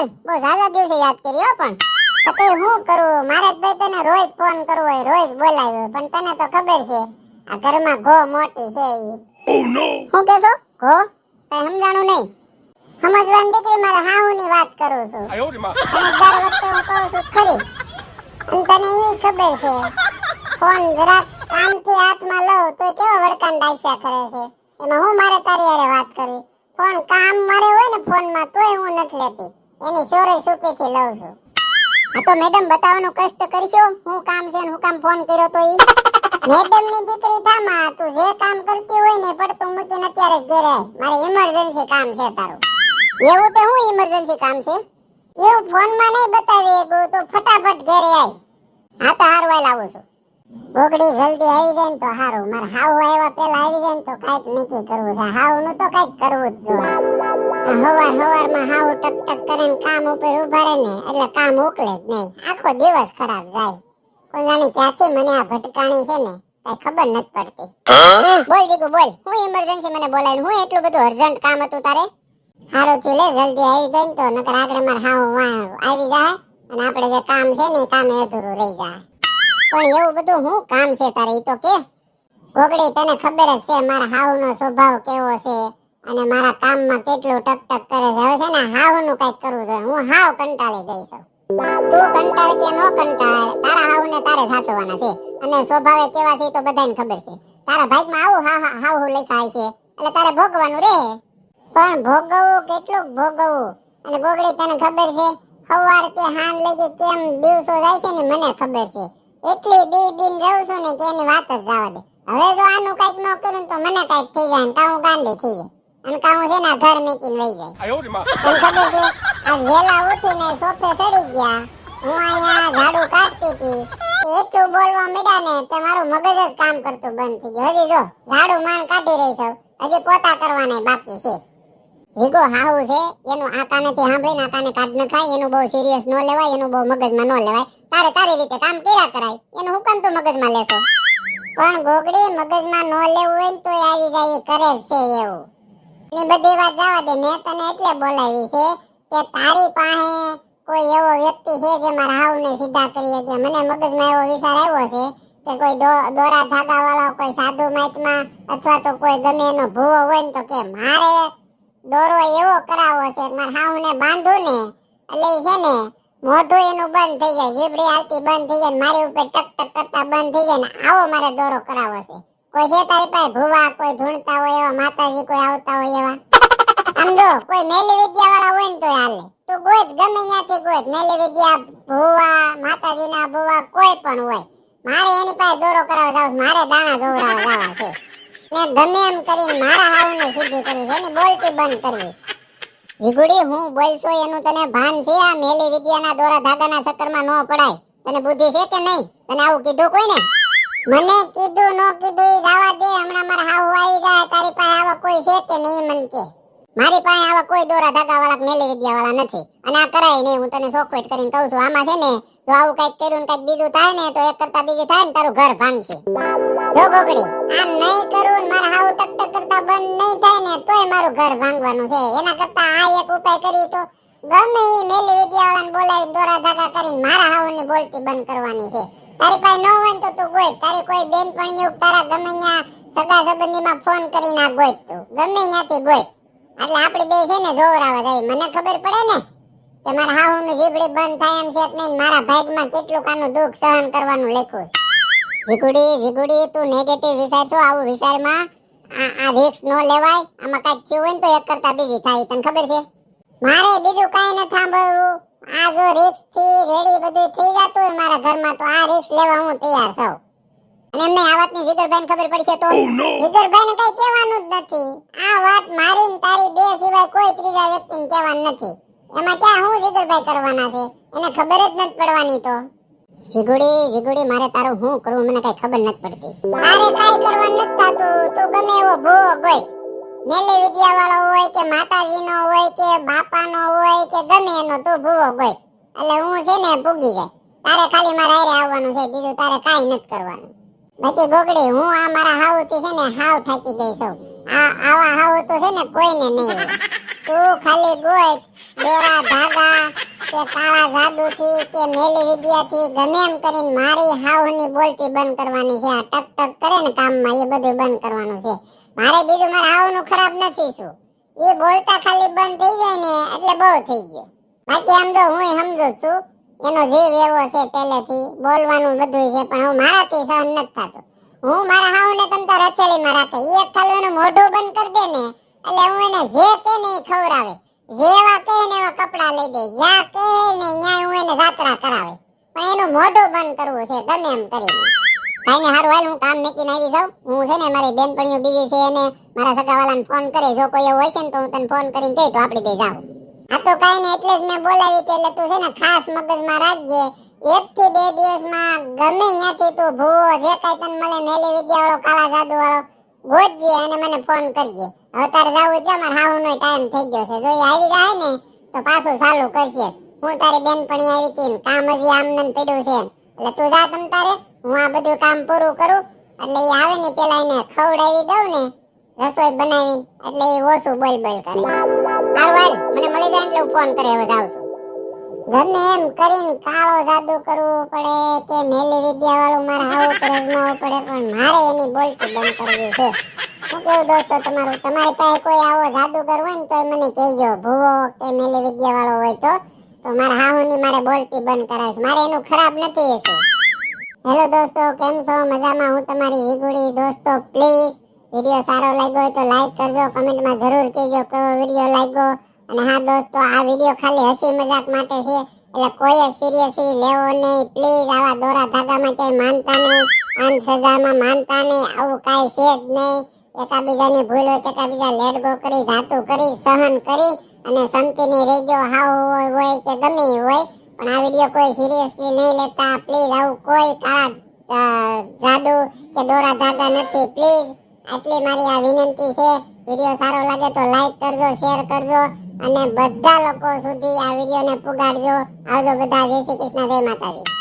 બોલ બહુ સારા દિવસે યાદ કર્યો પણ તો હું કરું મારે જ ભાઈ તને રોજ ફોન કરવો હોય રોજ બોલાવ્યો પણ તને તો ખબર છે આ ઘરમાં ઘો મોટી છે ઈ હું કેસો ઘો કઈ સમજાણું નહીં સમજવાની દીકરી મારે હાહુની વાત કરું છું અને દર વખતે હું કહું છું ખરી અને તને ઈ ખબર છે ફોન જરાક કામથી હાથમાં લઉં તો કેવો વડકાન ડાયસા કરે છે એમાં હું મારે તારી હારે વાત કરવી ફોન કામ મારે હોય ને ફોનમાં તોય હું નથી લેતી એની સોરે સુપીથી લઉં છું આ તો મેડમ બતાવવાનું કષ્ટ કરશો હું કામ છે ને હું કામ ફોન કર્યો તો ઈ મેડમ ની દીકરી થામા તું જે કામ કરતી હોય ને પડતું મૂકીને અત્યારે જ ઘેરે મારે ઇમરજન્સી કામ છે તારું એવું તો હું ઇમરજન્સી કામ છે એવું ફોનમાં નહીં બતાવી એકું તો ફટાફટ ઘેરે આય હા તો હારું વાલ આવું છું ગોગડી જલ્દી આવી જાય ને તો હારું મારે હાવ આવ્યા પેલા આવી જાય ને તો કાઈક નક્કી કરવું છે હાવ નું તો કાઈક કરવું જ જોઈએ હવારમાં હાવ ટક ટક કરીને કામ ઉપર ઉભા રહે ને એટલે કામ ઉકલે જ નહીં આખો દિવસ ખરાબ જાય કોઈ જાણે ક્યાંથી મને આ ભટકાણી છે ને કઈ ખબર નથી પડતી બોલ જીગુ બોલ હું ઇમરજન્સી મને બોલાવી હું એટલું બધું અર્જન્ટ કામ હતું તારે હારું થયું લે જલ્દી આવી ગઈ ને તો નકર આગળ મારે હાવ આવી જાય અને આપણે જે કામ છે ને એ કામ અધૂરું રહી જાય પણ એવું બધું હું કામ છે તારે ઈ તો કે ગોગડી તને ખબર જ છે મારા હાવનો સ્વભાવ કેવો છે અને મારા કામમાં કેટલું ટક ટક કરે છે હવે છે ને હાવનું કઈક કરવું જોઈએ હું હાવ કંટાળી ગઈ છું તું કંટાળ કે નો કંટાળ તારા હાવને તારે સાસવવાના છે અને સ્વભાવે કેવા છે તો બધાને ખબર છે તારા ભાગમાં આવું હાવ લખાય છે એટલે તારે ભોગવાનું રહે પણ ભોગવવું કેટલું ભોગવવું અને ગોગડી તને ખબર છે સવારથી હાન લગી કેમ દિવસો જાય છે ને મને ખબર છે એટલી બીન રહું છું ને કે એની વાત જ જવા દે હવે જો આનું કઈક ન કરું તો મને કઈક થઈ જાય ને કાં હું ગાંડી થઈ જાય અને કાં હું છે ને ઘર મેકીને વહી જાય તને ખબર છે આજ વેલા ઉઠીને સોફે ચડી ગયા હું અહીંયા ઝાડુ કાઢતી હતી એટલું બોલવા માંડ્યા ને તે મારું મગજ જ કામ કરતું બંધ થઈ ગયું હજી જો ઝાડુ માંડ કાઢી રહી છું હજી પોતા કરવાના બાકી છે જીગો હાહુ છે એનું આ કાનેથી સાંભળીને આ કાને કાઢ ન ખાય એનું બહુ સિરિયસ ન લેવાય એનું બહુ મગજમાં ન લેવાય તારે તારી રીતે કામ કર્યા કરાય એનું હુકમ તો મગજમાં લેશો પણ ગોગડી મગજમાં ન લેવું હોય ને તો આવી જાય એ કરે છે એવું ની બધી વાત જવા દે મેં તને એટલે બોલાવી છે કે તારી પાસે કોઈ એવો વ્યક્તિ છે જે મારા હાવને સીધા કરી શકે મને મગજમાં એવો વિચાર આવ્યો છે કે કોઈ દોરા ધાગા વાળો કોઈ સાધુ મહાત્મા અથવા તો કોઈ ગમે એનો ભૂવો હોય ને તો કે મારે દોરો એવો કરાવો છે મારા હાવને બાંધું ને એટલે છે ને મોઢું એનું બંધ થઈ જાય જીભડી આવતી બંધ થઈ જાય મારી ઉપર ટક ટક કરતા બંધ થઈ જાય ને આવો મારે દોરો કરાવો છે કોઈ છે તારી પાસે ભૂવા કોઈ ધૂણતા હોય એવા માતાજી કોઈ આવતા હોય એવા સમજો કોઈ મેલી વિદ્યા વાળા હોય ને તો હાલે તું ગોત ગમે ત્યાંથી ગોત મેલી વિદ્યા ભૂવા માતાજીના ભૂવા કોઈ પણ હોય મારે એની પાસે દોરો કરાવવા જાવ મારે દાણા જોવરાવા જવા છે ને ગમે એમ કરીને મારા હાવને સીધી કરવી છે એની બોલતી બંધ કરવી જીગુડી હું બોલશો એનું તને ભાન છે આ મેલી વિદ્યાના દોરા ધાગાના ચક્કરમાં ન પડાય તને બુદ્ધિ છે કે નહીં તને આવું કીધું કોઈ ને મને કીધું નો કીધું ઈ જવા દે હમણાં મારા હાવ આવી જાય તારી પાસે આવા કોઈ છે કે નહીં મન કે મારી પાસે આવા કોઈ દોરા ધાગા વાળા મેલી વિદ્યા વાળા નથી અને આ કરાય નહીં હું તને ચોખવટ કરીને કહું છું આમાં છે ને જો આવું કઈક કર્યું ને કઈક બીજું થાય ને તો એક કરતા બીજું થાય ને તારું ઘર ભાંગશે જો ગોગડી આમ નહીં કરું મારા હાવ ટક ટક કરતા બંધ નહીં થાય ને તોય મારું ઘર ભાંગવાનું છે એના કરતા આ એક ઉપાય કરી તો ગમે ઈ મેલી વિદ્યા વાળાને બોલાવી દોરા ધાગા કરીને મારા હાવની બોલતી બંધ કરવાની છે તારી પાસે ન હોય તો તું ગોત તારી કોઈ બેનપણીઓ તારા ગમે ત્યાં સગા સંબંધીમાં ફોન કરીને આ ગોત તું ગમે ત્યાંથી ગોત એટલે આપણે બે છે ને જોવરાવા જાય મને ખબર પડે ને કે મારા હાહુનું જીભડી બંધ થાય એમ છે કે નહીં મારા ભાગમાં કેટલું કાનું દુઃખ સહન કરવાનું લખ્યું જીગુડી તું નેગેટિવ વિચારશો આવું વિચારમાં આ રિસ્ક ન લેવાય આમાં કાંઈક થયું હોય ને તો એક કરતા બીજી થાય તને ખબર છે મારે બીજું કાંઈ ન સાંભળવું આ જો રિસ્ક થી રેડી બધું થઈ જતું હોય મારા ઘરમાં તો આ રિસ્ક લેવા હું તૈયાર છું અને એમને આ વાતની જીગરભાઈને ખબર પડશે તો જીગરભાઈને કઈ કહેવાનું જ નથી આ વાત મારી ને તારી બે સિવાય કોઈ ત્રીજા વ્યક્તિને કહેવાનું નથી એમાં ક્યાં હું જીગરભાઈ કરવાના છે એને ખબર જ નથી પડવાની તો જીગુડી મારે તારું હું કરવું મને કઈ ખબર નથી પડતી મારે કઈ કરવાનું નથી થતું તું ગમે એવો ભૂવો ગોય મેલી વિદ્યા વાળો હોય કે માતાજીનો હોય કે બાપાનો હોય કે ગમે એનો તું ભૂવો ગોય એટલે હું છે ને પૂગી જાય તારે ખાલી મારે હારે આવવાનું છે બીજું તારે કાઈ નથી કરવાનું બાકી ગોગડી હું આ મારા હાવથી છે ને હાવ થાકી ગઈ છું આવા હાવ તો છે ને કોઈને નહીં તું ખાલી ગોય દોરા ધાગા કે કાળા જાદુથી કે મેલી વિદ્યાથી ગમે એમ કરીને મારી હાવની બોલતી બંધ કરવાની છે. આ ટક ટક કરે ને કામમાં એ બધું બંધ કરવાનું છે. મારે બીજું મારા હાવનું ખરાબ નથી શું, એ બોલતા ખાલી બંધ થઈ જાય ને એટલે બહુ થઈ ગયું. બાકી આમ જો હું સમજુ છું એનો જીવ એવો છે પહેલેથી, બોલવાનું બધું છે, પણ હું મારાથી સહન નથી થતું. હું મારા હાવને તમતા રચેલીમાં રાખે, એક ખાલી એનું મોઢું બંધ કરી દે ને એટલે હું એને જે કે ને એ ખવડાવે, જેવા કહે ને એવા કપડા લઈ દે, જ્યાં કહે ને ત્યાં હું એને જાત્રા કરાવે, પણ એનું મોઢું બંધ કરવું છે ગમે એમ કરીને. કાઈને હારું હાલ હું કામ મેકીને આવી જાઉં. હું છે ને મારી બેનપણીઓ બીજી છે એને મારા સગાવાલાને ફોન કરે, જો કોઈ એવું હોય છે ને તો હું તને ફોન કરીને કહી તો આપણે બે જાવ. આ તો કાઈ ને એટલે જ મેં બોલાવી હતી, એટલે તું છે ને ખાસ મગજમાં રાખજે. 1 થી 2 દિવસમાં ગમે ત્યાંથી તું ભૂવો જે કાઈ તને મળે મેલી વિદ્યા વાળો કાળા જાદુ વાળો ગોતજે અને મને ફોન કરજે. હવે તારે જાવું છે, મારા હાહુનો ટાઈમ થઈ ગયો છે. જો એ આવી જાય ને તો પાછું ચાલુ કરશે. હું તારી બેનપણી આવી હતી ને કામ હજી આમનન પડ્યું છે, એટલે તું જા તમ તારે, હું આ બધું કામ પૂરું કરું એટલે એ આવે ને પેલા એને ખવડાવી દઉં ને રસોઈ બનાવી, એટલે એ ઓછું બોલ બોલ કરે. હારું હાલ મને મળી જાય એટલે હું ફોન કરે હવે જાઉં છું. ગમે એમ કરીને કાળો જાદુ કરવું પડે કે મેલી વિદ્યા વાળું મારે આવું પર અજમાવવું પડે, પણ મારે એની બોલતી બંધ કરવી છે. હું કેવું દોસ્તો તમારું, તમારી પાસે કોઈ આવો જાદુગર હોય ને તો મને કહેજો, ભૂવો કે મેલી વિદ્યા વાળો હોય તો મારા હાહુની મારે બોલતી બંધ કરાવીશ. મારે એનું ખરાબ નથી શું. હેલો દોસ્તો, કેમ છો? મજામાં? હું તમારી જીગુડી. દોસ્તો પ્લીઝ વિડિયો સારો લાગ્યો હોય તો લાઈક કરજો, કમેન્ટમાં જરૂર કહેજો કેવો વિડિયો લાગ્યો. અને હા દોસ્તો, આ વિડિયો ખાલી હસી મજાક માટે છે, એટલે કોઈ સિરિયસલી લેવો નહીં પ્લીઝ. આવા દોરા ધાગામાં ક્યાંય માનતા નહીં, આન સજામાં માનતા નહીં, આવું કાંઈ છે જ નહીં. એકાબીજાની ભૂલ હોય તો એકાબીજા લેટ ગો કરી, ધાતું કરી, સહન કરી અને સંપીને રહેજો. હાવ હોય કે ગમે હોય, પણ આ વિડિયો કોઈ સિરિયસલી નહીં લેતા પ્લીઝ. આવું કોઈ કાળા જાદુ કે દોરા ધાગા નથી પ્લીઝ. આટલી મારી આ વિનંતી છે. વિડિયો સારો લાગે તો લાઈક કરજો, શેર કરજો અને બધા લોકો સુધી આ વિડિયોને પુગાડજો. આવજો બધા, જય શ્રી કૃષ્ણ, જય માતાજી.